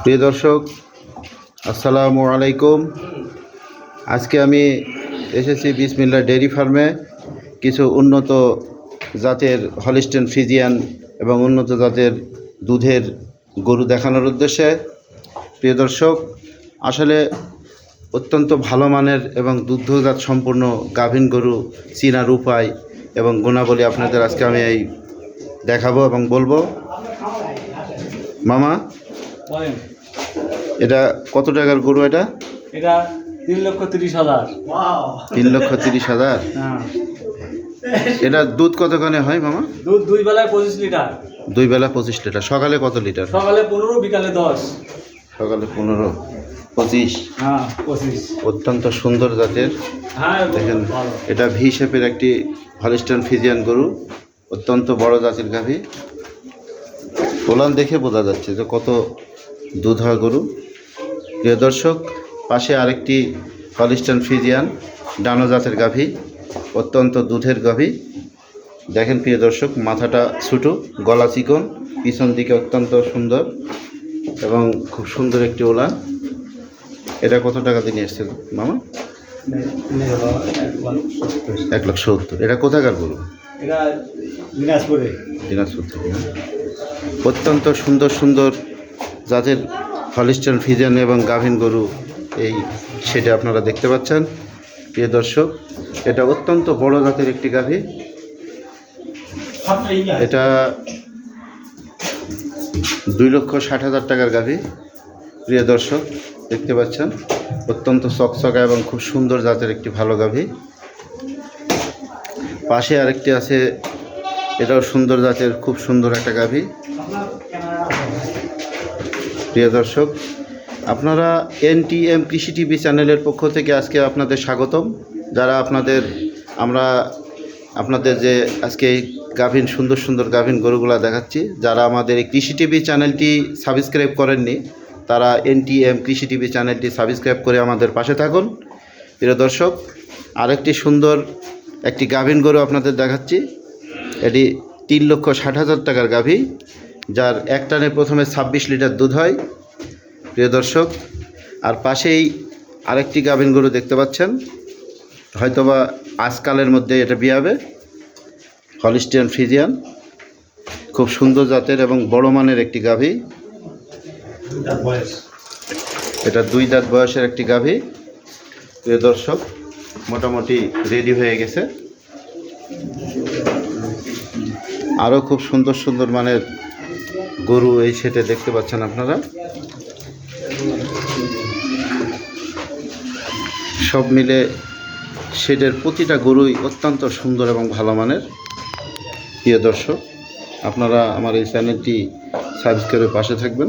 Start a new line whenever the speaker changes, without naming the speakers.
প্রিয় দর্শক, আসসালামু আলাইকুম। আজকে আমি এসেছি বিসমিল্লাহ ডেয়ারি ফার্মে কিছু উন্নত জাতের হলিস্টিয়ান ফ্রিজিয়ান এবং উন্নত জাতের দুধের গরু দেখানোর উদ্দেশ্যে। প্রিয় দর্শক, আসলে অত্যন্ত ভালো মানের এবং দুগ্ধজাত সম্পূর্ণ গাভীন গরু চিনার উপায় এবং গুণাবলী আপনাদের আজকে আমি এই দেখাবো এবং বলবো। মামা, এটা কত টাকার গরু? এটা
3,30,000।
3,30,000। এটা দুধ কতখানে হয় মামা?
দুধ 2 বেলায় 25 লিটার।
2 বেলা 25 লিটার। সকালে কত লিটার?
সকালে 15, বিকালে 10।
সকালে 15, 25।
হ্যাঁ, 25।
অত্যন্ত সুন্দর জাতের।
হ্যাঁ,
দেখেন,
ভালো।
এটা ভি শেপের একটি হলিস্টিয়ান ফ্রিজিয়ান গরু, অত্যন্ত বড় জাতের গাভী। ওলান দেখে বোঝা যাচ্ছে যে কত দুধ হয় গরু। প্রিয় দর্শক, পাশে আরেকটি হলিস্টিয়ান ফ্রিজিয়ান ডানো জাতের গাভী, অত্যন্ত দুধের গাভী। দেখেন প্রিয় দর্শক, মাথাটা ছোটো, গলা চিকন, পিছন দিকে অত্যন্ত সুন্দর এবং খুব সুন্দর একটি ওলান। এটা কত টাকা দিয়ে নিয়ে এসছেন মামা? 1,70,000। এটা কোথাকার গরু?
এটা দিনাজপুরে।
দিনাজপুর থেকে। অত্যন্ত সুন্দর সুন্দর জাতের হলিস্টিয়ান ফ্রিজিয়ান এবং গাভীন গরু এই সেটা আপনারা দেখতে পাচ্ছেন। প্রিয় দর্শক, এটা অত্যন্ত বড় জাতের একটি গাভী। এটা 2,60,000 টাকার গাভী। প্রিয় দর্শক, দেখতে পাচ্ছেন অত্যন্ত চকচকা এবং খুব সুন্দর জাতের একটি ভালো গাভী। পাশে আরেকটি আছে, এটাও সুন্দর জাতের, খুব সুন্দর একটা গাভী। প্রিয় দর্শক, আপনারা NTM কৃষি টিভি চ্যানেলের পক্ষ থেকে আজকে আপনাদের স্বাগতম। যারা আপনাদের যে আজকে এই গাভীন সুন্দর সুন্দর গাভীন গরুগুলা দেখাচ্ছি, যারা আমাদের এই কৃষি টিভি চ্যানেলটি সাবস্ক্রাইব করেননি, তারা NTM কৃষি টিভি চ্যানেলটি সাবস্ক্রাইব করে আমাদের পাশে থাকুন। প্রিয় দর্শক, আরেকটি সুন্দর একটি গাভীন গরু আপনাদের দেখাচ্ছি। এটি 3,60,000 টাকার গাভী, যার এক টানে প্রথমে 26 লিটার দুধ হয়। প্রিয় দর্শক, আর পাশেই আরেকটি গাভীন গরু দেখতে পাচ্ছেন, হয়তোবা আজকালের মধ্যে এটা বিয়াবে। হলিস্টিয়ান ফ্রিজিয়ান, খুব সুন্দর জাতের এবং বড় মানের একটি গাভী। এটা 2 দাঁত বয়সের একটি গাভী। প্রিয় দর্শক, মোটামুটি রেডি হয়ে গেছে। আরও খুব সুন্দর সুন্দর মানের গরু এই সেটে দেখতে পাচ্ছেন আপনারা। সব মিলে সেটের প্রতিটা গরুই অত্যন্ত সুন্দর এবং ভালো মানের। প্রিয় দর্শক, আপনারা আমার এই চ্যানেলটি সাবস্ক্রাইবের পাশে থাকবেন।